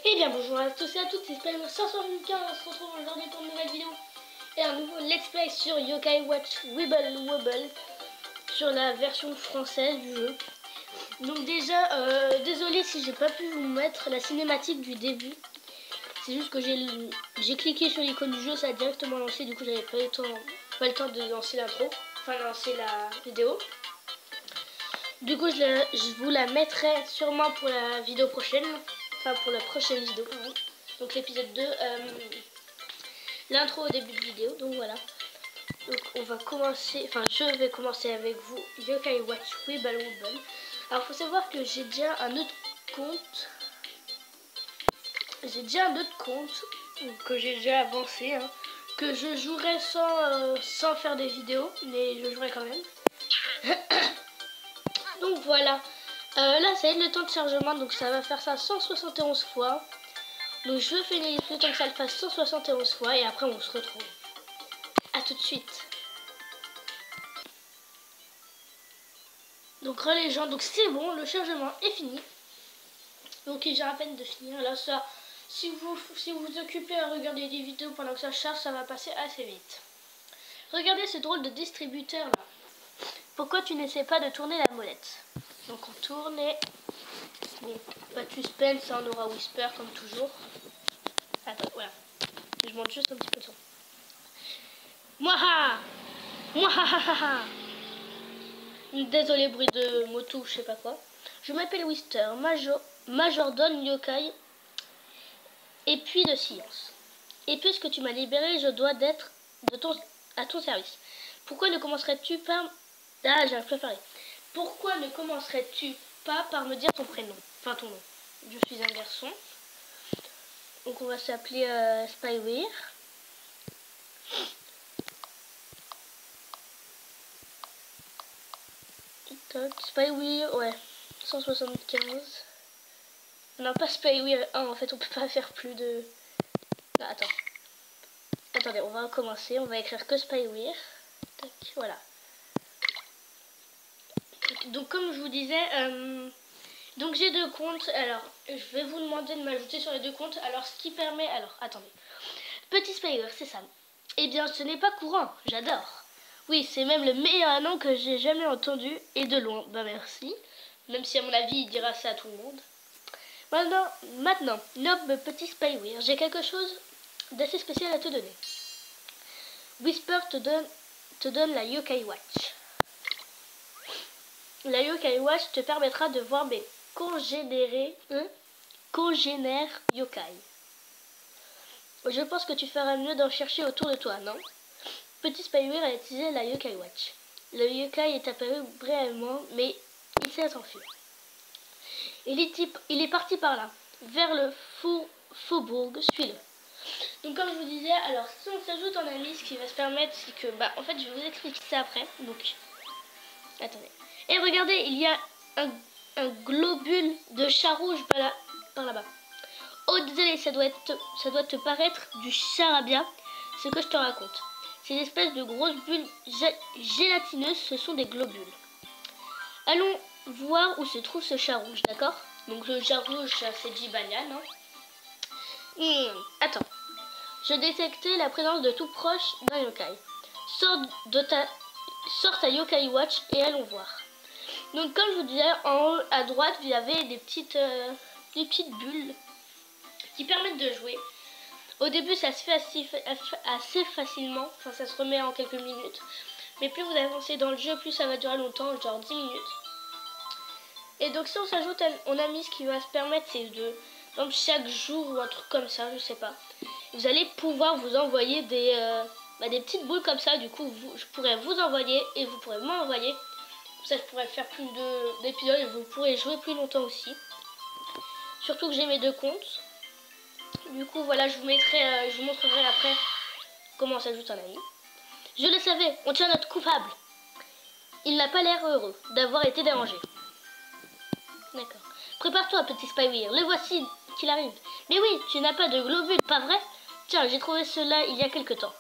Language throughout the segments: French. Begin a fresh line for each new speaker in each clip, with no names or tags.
Eh bien bonjour à tous et à toutes, c'est Spider 575, on se retrouve aujourd'hui pour une nouvelle vidéo et un nouveau let's play sur Yokai Watch Wibble Wobble sur la version française du jeu. Donc déjà, désolé si j'ai pas pu vous mettre la cinématique du début, c'est juste que j'ai cliqué sur l'icône du jeu, ça a directement lancé, du coup j'avais pas le temps de lancer l'intro, enfin lancer la vidéo. Du coup je vous la mettrai sûrement pour la vidéo prochaine. Enfin pour la prochaine vidéo, donc l'épisode 2, l'intro au début de vidéo, donc voilà. Donc on va commencer, enfin je vais commencer avec vous Yokai Watch Wibble Wobble. Alors faut savoir que j'ai déjà un autre compte. Que j'ai déjà avancé, que je jouerai sans faire des vidéos, mais je jouerai quand même. Donc voilà. Là ça va être le temps de chargement, donc ça va faire ça 171 fois. Donc je finis le temps que ça le fasse 171 fois et après on se retrouve. A tout de suite. Donc les gens, donc c'est bon, le chargement est fini. Donc j'ai à peine de finir. Là ça, si vous vous occupez à regarder des vidéos pendant que ça charge, ça va passer assez vite. Regardez ce drôle de distributeur là. Pourquoi tu n'essaies pas de tourner la molette? Donc on tourne et... Bon, pas de suspense, on aura Whisper comme toujours. Attends, voilà. Je monte juste un petit peu de son. Mouaha! Mouahahaha! Désolé, bruit de moto, je sais pas quoi. Je m'appelle Whisper, majordome yokai et puis de science. Et puisque tu m'as libéré, je dois d'être à ton service. Pourquoi ne commencerais-tu pas... Ah, j'arrive plus à parler. Pourquoi ne commencerais-tu pas par me dire ton prénom? Enfin, ton nom. Je suis un garçon. Donc on va s'appeler Spyware. Spyware, ouais. 175. Non, pas Spyware 1, en fait, on peut pas faire plus de... Non, attends. Attendez, on va recommencer. On va écrire que Spyware. Tac, voilà. Donc, comme je vous disais, donc j'ai deux comptes. Alors, je vais vous demander de m'ajouter sur les deux comptes. Alors, ce qui permet... Alors, attendez. Petit Spyware, c'est ça. Eh bien, ce n'est pas courant. J'adore. Oui, c'est même le meilleur nom que j'ai jamais entendu. Et de loin. Bah, merci. Même si, à mon avis, il dira ça à tout le monde. Maintenant, noble petit Spyware, j'ai quelque chose d'assez spécial à te donner. Whisper te donne la Yokai Watch. La Yokai Watch te permettra de voir mes congénères yokai. Je pense que tu feras mieux d'en chercher autour de toi, non? Petit Spyware a utilisé la Yokai Watch. Le yokai est apparu brièvement, mais il s'est enfui. Il est parti par là, vers le faubourg, suis-le. Donc comme je vous disais, alors si on s'ajoute en ami, ce qui va se permettre, c'est que, en fait je vais vous expliquer ça après, donc, attendez. Et regardez, il y a un globule de chat rouge par là-bas. Oh désolé, ça doit te paraître du charabia, ce que je te raconte. Ces espèces de grosses bulles gélatineuses, ce sont des globules. Allons voir où se trouve ce chat rouge, d'accord? Donc le chat rouge, c'est Jibanyan, attends. Je détectais la présence de tout proche d'un yokai. Sors ta Yokai Watch et allons voir. Donc comme je vous disais, en haut à droite, il y avait des petites bulles qui permettent de jouer. Au début, ça se fait assez facilement, enfin ça se remet en quelques minutes. Mais plus vous avancez dans le jeu, plus ça va durer longtemps, genre 10 minutes. Et donc si on s'ajoute en ami, ce qui va se permettre, c'est de, donc chaque jour ou un truc comme ça, je sais pas, vous allez pouvoir vous envoyer des petites boules comme ça. Du coup, je pourrais vous envoyer et vous pourrez m'envoyer. Comme ça, je pourrais faire plus d'épisodes et vous pourrez jouer plus longtemps aussi. Surtout que j'ai mes deux comptes. Du coup, voilà, je vous montrerai après comment s'ajoute un ami. Je le savais, on tient notre coupable. Il n'a pas l'air heureux d'avoir été dérangé. D'accord. Prépare-toi, petit Spyware, le voici qu'il arrive. Mais oui, tu n'as pas de globule, pas vrai? Tiens, j'ai trouvé cela il y a quelque temps.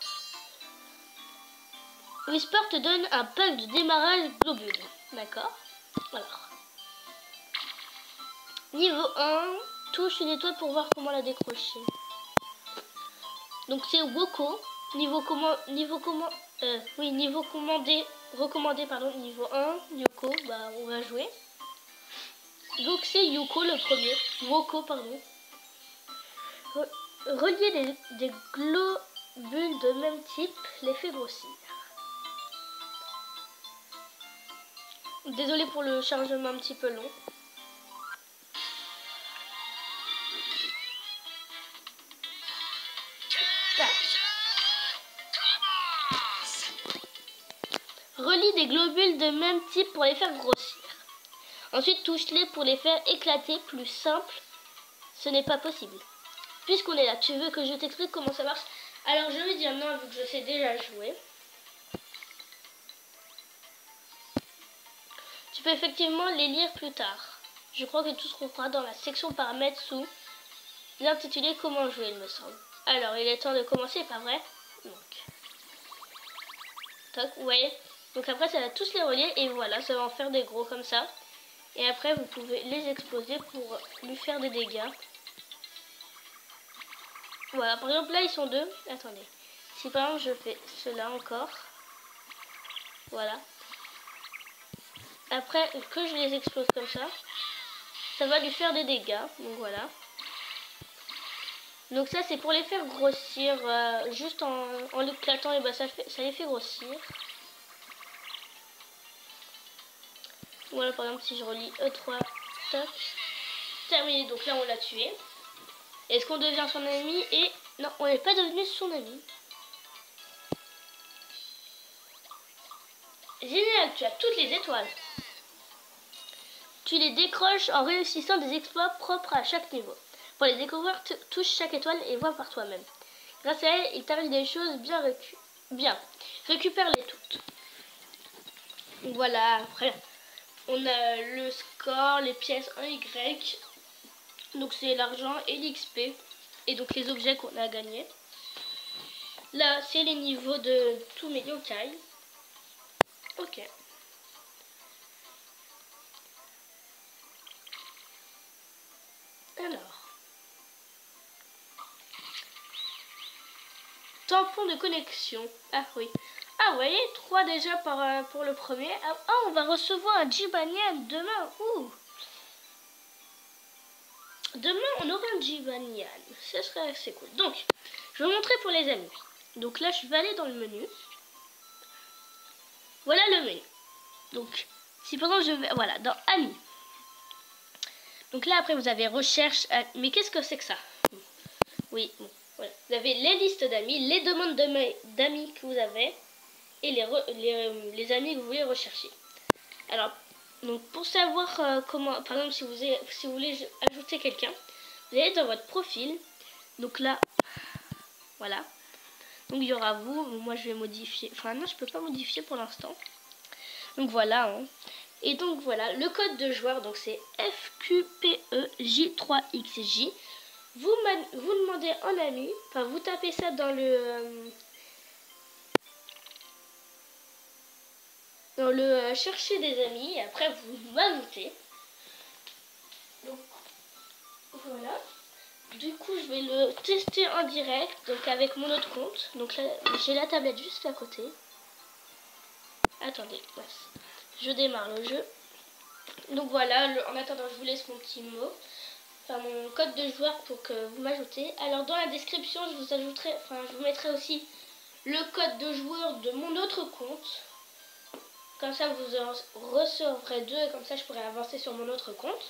Whisper te donne un pack de démarrage globule. D'accord. Alors. Niveau 1. touche une étoile pour voir comment la décrocher. Donc c'est Woko. Niveau recommandé, pardon, niveau 1, Yoko, bah on va jouer. Donc c'est Yoko le premier. Woko, pardon. Relier des globules de même type les fait grossir. Désolé pour le chargement un petit peu long. Relie des globules de même type pour les faire grossir. Ensuite, touche-les pour les faire éclater. Plus simple, ce n'est pas possible. Puisqu'on est là, tu veux que je t'explique comment ça marche? Alors, je vais dire non, vu que je sais déjà jouer. Tu peux effectivement les lire plus tard. Je crois que tout se trouvera dans la section paramètres sous l'intitulé Comment jouer, il me semble. Alors, il est temps de commencer, pas vrai? Donc, toc, vous voyez? Donc après, ça va tous les relier et voilà, ça va en faire des gros comme ça. Et après, vous pouvez les exploser pour lui faire des dégâts. Voilà, par exemple, là, ils sont deux. Attendez. Si par exemple, je fais cela encore. Voilà. Après, que je les explose comme ça, ça va lui faire des dégâts. Donc voilà. Donc ça, c'est pour les faire grossir. Juste en l'éclatant, et ben, ça les fait grossir. Voilà, par exemple, si je relis E3, toc, terminé. Donc là, on l'a tué. Est-ce qu'on devient son ami? Et non, on n'est pas devenu son ami. Génial, tu as toutes les étoiles. Tu les décroches en réussissant des exploits propres à chaque niveau. Pour les découvrir, touche chaque étoile et vois par toi-même. Grâce à elle, il t'arrive des choses bien. Récupère-les toutes. Voilà, après, on a le score, les pièces 1Y. Donc c'est l'argent et l'XP. Et donc les objets qu'on a gagnés. Là, c'est les niveaux de tous mes yokai. Ok. Alors. Tampon de connexion. Ah oui. Ah, vous voyez, 3 déjà pour le premier. Ah, on va recevoir un Jibanian demain. Ouh. Demain, on aura un Jibanian. Ce serait assez cool. Donc, je vais vous montrer pour les amis. Donc là, je vais aller dans le menu. Voilà le menu. Donc, si par exemple, je vais... Voilà, dans Amis. Donc là, après, vous avez recherche... Mais qu'est-ce que c'est que ça? Oui, bon. Voilà. Vous avez les listes d'amis, les demandes d'amis que vous avez et les amis que vous voulez rechercher. Alors, donc pour savoir comment, par exemple, si vous voulez ajouter quelqu'un, vous allez dans votre profil. Donc là, voilà. Donc il y aura vous. Moi, je vais modifier. Enfin non, je peux pas modifier pour l'instant. Donc voilà. Hein. Et donc voilà, le code de joueur. Donc c'est FQPEJ3XJ. Vous demandez en ami. Enfin, vous tapez ça dans le chercher des amis et après vous m'ajoutez. Donc voilà. Du coup, je vais le tester en direct, donc avec mon autre compte. Donc là, j'ai la tablette juste à côté. Attendez, je démarre le jeu. Donc voilà, en attendant, je vous laisse mon petit mot, enfin mon code de joueur pour que vous m'ajoutez. Alors dans la description, je vous mettrai aussi le code de joueur de mon autre compte. Comme ça, vous en recevrez 2 et comme ça, je pourrai avancer sur mon autre compte.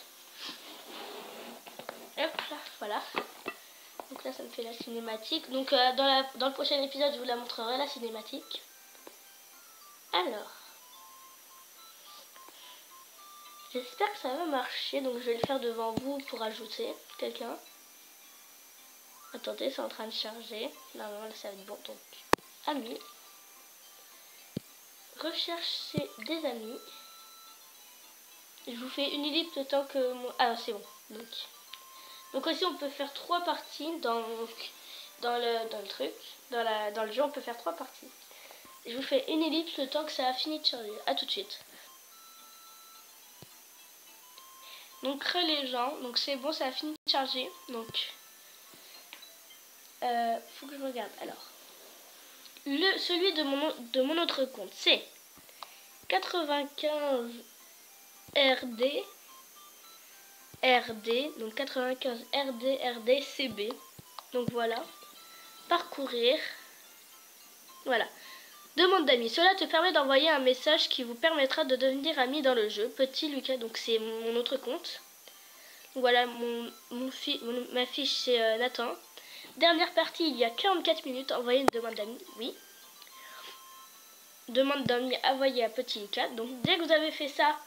Hop là, voilà. Donc là, ça me fait la cinématique. Donc dans le prochain épisode, je vous la montrerai, la cinématique. Alors. J'espère que ça va marcher. Donc je vais le faire devant vous pour ajouter quelqu'un. Attendez, c'est en train de charger. Normalement, là, ça va être bon. Donc, amis. Rechercher des amis. Je vous fais une ellipse le temps que... Ah, c'est bon. Donc aussi, on peut faire 3 parties dans le truc. Dans le jeu, on peut faire 3 parties. Je vous fais une ellipse le temps que ça a fini de charger. A tout de suite. Donc les gens, donc c'est bon, ça a fini de charger. Donc faut que je regarde. Alors celui de mon autre compte, c'est 95 RD donc 95 RD CB. Donc voilà, parcourir. Voilà. Demande d'amis. Cela te permet d'envoyer un message qui vous permettra de devenir ami dans le jeu. Petit Lucas, donc c'est mon autre compte. Donc voilà, ma fiche c'est Nathan. Dernière partie, il y a 44 minutes. Envoyer une demande d'amis. Oui. Demande d'amis envoyée à Petit Lucas. Donc dès que vous avez fait ça,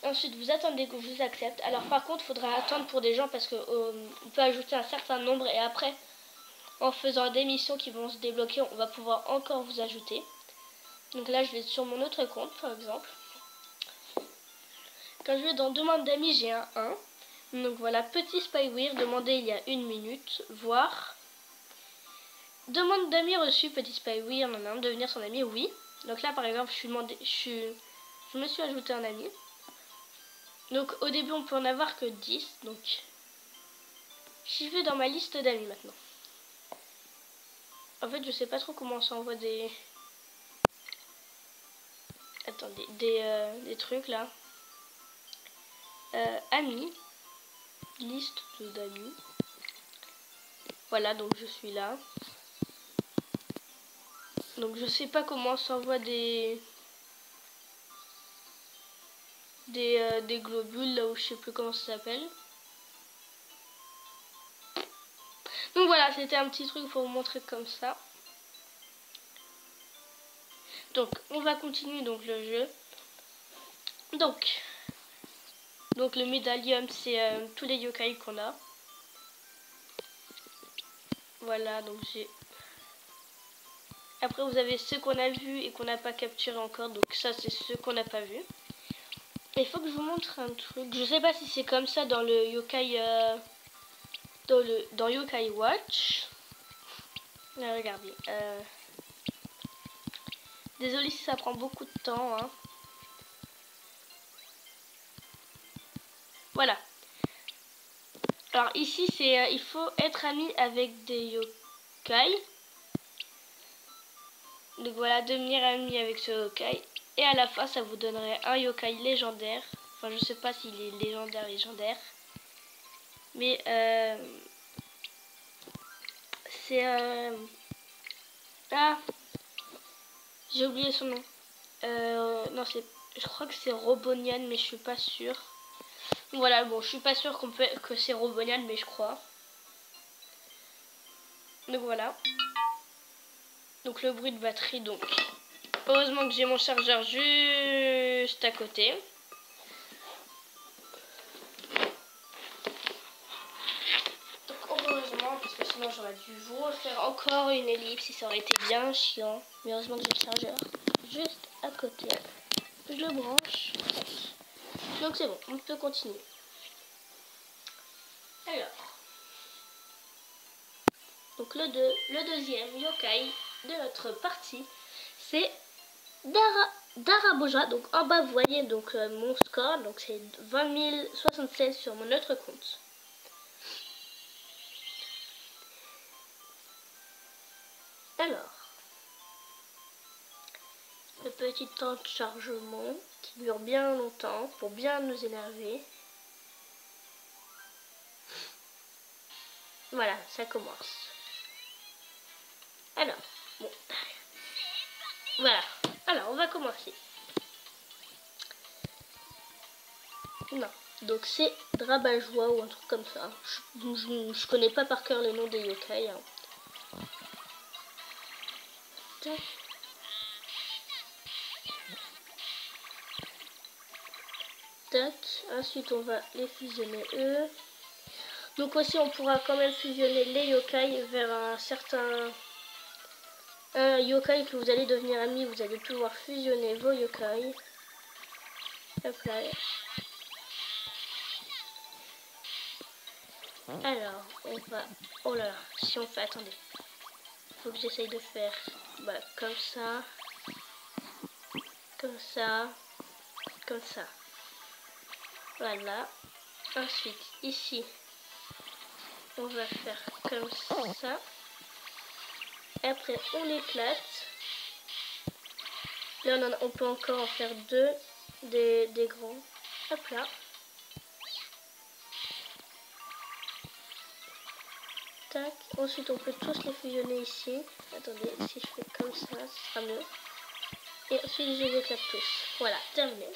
ensuite vous attendez que je vous accepte. Alors par contre, il faudra attendre pour des gens parce que on peut ajouter un certain nombre et après, en faisant des missions qui vont se débloquer, on va pouvoir encore vous ajouter. Donc là, je vais sur mon autre compte, par exemple. Quand je vais dans demande d'amis, j'ai un 1. Donc voilà, Petit Spyware, demandé il y a 1 minute, voir. Demande d'amis reçue, Petit Spyware, devenir son ami, oui. Donc là, par exemple, je me suis ajouté un ami. Donc au début, on peut en avoir que 10. Donc j'y vais dans ma liste d'amis maintenant. En fait, je sais pas trop comment on s'envoie des... Attendez, des trucs là. Amis. Liste d'amis. Voilà, donc je suis là. Donc je sais pas comment on s'envoie des globules là où je sais plus comment ça s'appelle. Donc voilà, c'était un petit truc pour vous montrer comme ça. Donc on va continuer donc le jeu. Donc le médaillum, c'est tous les yokai qu'on a. Voilà, donc j'ai... Après vous avez ceux qu'on a vus et qu'on n'a pas capturé encore. Donc ça c'est ceux qu'on n'a pas vus. Il faut que je vous montre un truc. Je sais pas si c'est comme ça dans le yokai... dans Yokai Watch. Là, regardez. Désolée si ça prend beaucoup de temps. Hein. Voilà. Alors ici, c'est il faut être ami avec des yokai. Donc voilà, devenir ami avec ce yokai. Et à la fin, ça vous donnerait un yokai légendaire. Enfin, je sais pas s'il est légendaire. Mais c'est... Ah, j'ai oublié son nom. Non, je crois que c'est Robonian, mais je suis pas sûre. Voilà, bon, je suis pas sûre que c'est Robonian, mais je crois. Donc voilà. Donc le bruit de batterie, donc. Heureusement que j'ai mon chargeur juste à côté. Donc heureusement, parce que sinon j'aurais dû vous refaire encore une ellipse et ça aurait été bien chiant. Mais heureusement que j'ai le chargeur juste à côté. Je le branche. Donc c'est bon, on peut continuer. Alors. Donc le deuxième yokai de notre partie, c'est Daraboja. Donc en bas vous voyez donc mon score, donc c'est 20 076 sur mon autre compte. Alors, le petit temps de chargement qui dure bien longtemps pour bien nous énerver. Voilà, ça commence. Alors, bon. Voilà. Alors, on va commencer. Non. Donc, c'est Drabajoie ou un truc comme ça. Je connais pas par cœur les noms des yokai. Hein. Tac. Tac. Ensuite, on va les fusionner eux. Donc aussi, on pourra quand même fusionner les yokai vers un certain... Un yokai que vous allez devenir ami, vous allez pouvoir fusionner vos yokai. Hop là. Alors, on va... Oh là là, si on fait... Attendez. Faut que j'essaye de faire... comme ça. Comme ça. Comme ça. Voilà. Ensuite, ici, on va faire comme ça. Après, on éclate. Là, on peut encore en faire deux, des grands. Hop là. Tac. Ensuite, on peut tous les fusionner ici. Attendez, si je fais comme ça, ce sera mieux. Et ensuite, je les éclate tous. Voilà, terminé.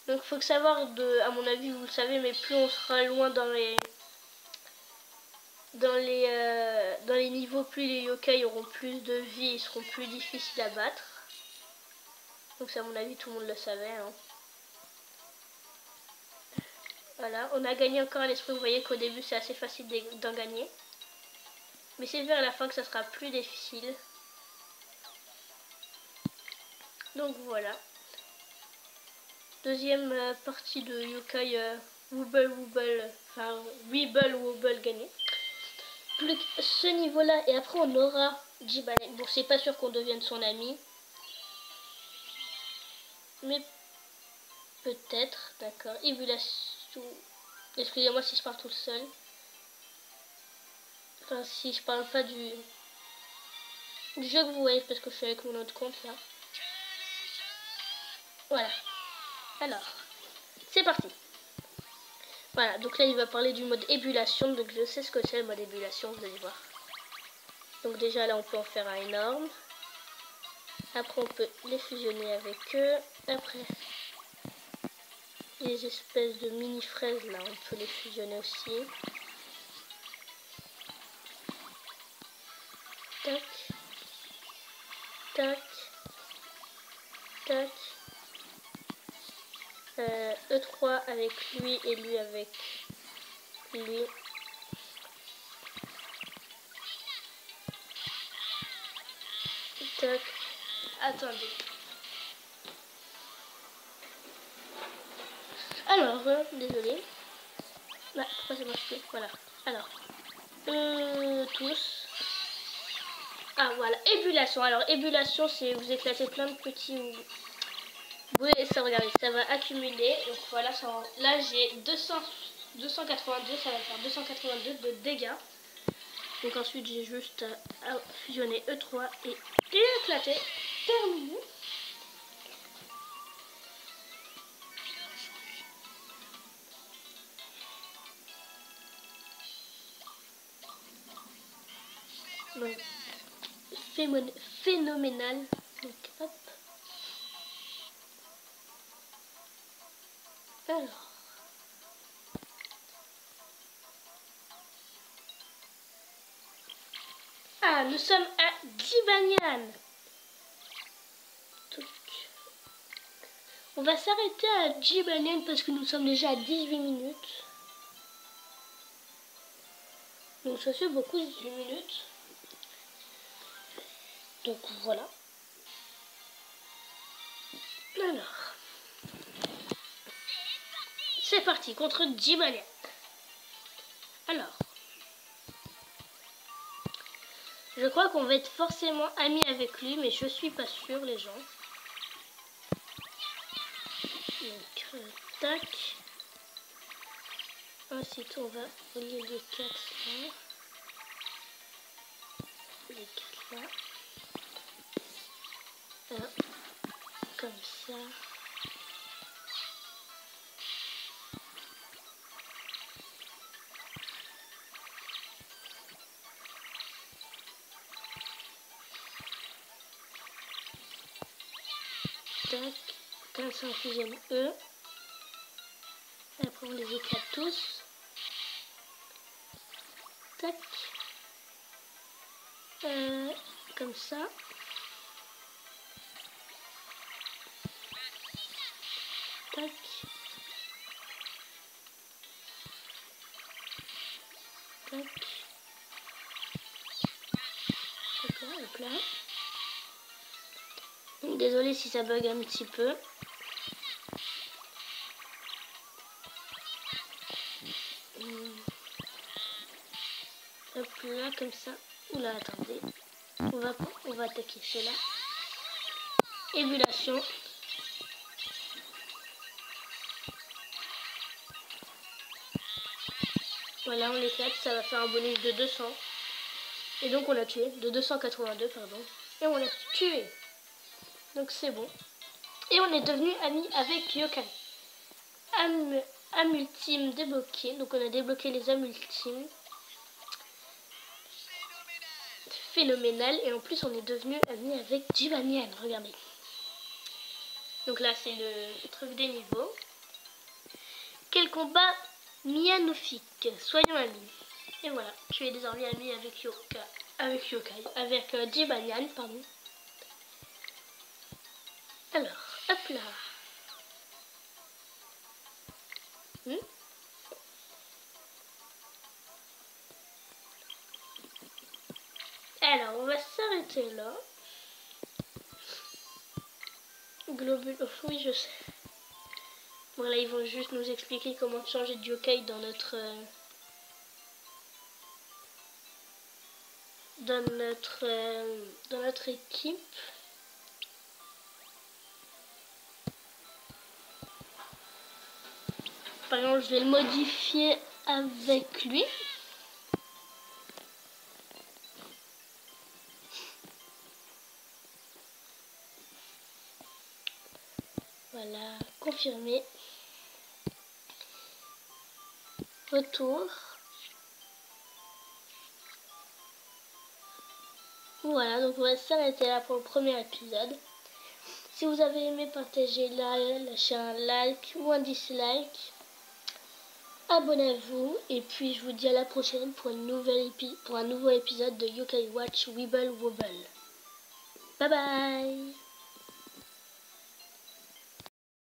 Donc, il faut savoir, à mon avis, vous le savez, mais plus on sera loin dans les niveaux, plus les yokai auront plus de vie et seront plus difficiles à battre. Donc, ça, à mon avis, tout le monde le savait. Hein. Voilà, on a gagné encore un esprit. Vous voyez qu'au début, c'est assez facile d'en gagner. Mais c'est vers la fin que ça sera plus difficile. Donc, voilà. Deuxième partie de yokai Wobble Wobble, enfin Weeble Wobble gagné. Plus que ce niveau-là, et après on aura Jibane. Bon, c'est pas sûr qu'on devienne son ami. Mais peut-être, d'accord. Ébullition. Excusez-moi si je parle tout seul. Enfin, si je parle pas du jeu que vous voyez, parce que je suis avec mon autre compte là. Voilà. Alors, c'est parti. Voilà, donc là il va parler du mode ébullition. Donc je sais ce que c'est le mode ébullition, vous allez voir. Donc déjà là on peut en faire un énorme. Après on peut les fusionner avec eux. Après les espèces de mini fraises là on peut les fusionner aussi. Tac. Tac. Tac. E3 avec lui et lui avec lui. Tac. Attendez. Alors, désolé. Ah, pourquoi ça marche plus? Voilà. Alors, tous. Ah, voilà. Ébullition. Alors, ébullition, c'est vous éclatez plein de petits. Vous voyez ça, regardez, ça va accumuler. Donc voilà, ça, là j'ai 282, ça va faire 282 de dégâts. Donc ensuite j'ai juste à fusionner E3 et éclater. Terminé. Donc phénoménal. Donc hop. Alors. Ah, nous sommes à Jibanian. On va s'arrêter à Jibanian parce que nous sommes déjà à 18 minutes. Donc ça fait beaucoup, 18 minutes. Donc voilà. Alors. C'est parti contre Jibanian. Alors. Je crois qu'on va être forcément amis avec lui, mais je suis pas sûre, les gens. Donc, tac. Ensuite, on va relier les 4 là. Les 4 là. Un, comme ça. Tac. Comme ça, on fusionne eux. Après, on les éclate tous. Tac. Comme ça. Tac. Tac. D'accord, hop là. Désolée si ça bug un petit peu. Hop là, comme ça. Oula, attendez. On va attaquer cela. Ébullition. Voilà, on l'éclate, ça va faire un bonus de 200. Et donc on l'a tué, de 282 pardon. Et on l'a tué. Donc c'est bon. Et on est devenu amis avec Yokai. Âme ultime débloqué. Donc on a débloqué les âmes ultimes. Phénoménal. Et en plus on est devenu amis avec Jibanyan. Regardez. Donc là c'est le truc des niveaux. Quel combat mianofique. Soyons amis. Et voilà, tu es désormais ami avec Yokai. Avec Jibanyan, pardon. Alors, hop là. Alors, on va s'arrêter là. Globule. Oh, oui, je sais. Bon, là, ils vont juste nous expliquer comment changer de yokai dans notre. Dans notre équipe. Par exemple, je vais le modifier avec lui. Voilà, confirmer. Retour. Voilà, donc on va s'arrêter là pour le premier épisode. Si vous avez aimé, partagez-la, lâchez un like ou un dislike. Abonnez-vous et puis je vous dis à la prochaine pour un nouveau épisode de Yokai Watch Wibble Wobble. Bye bye.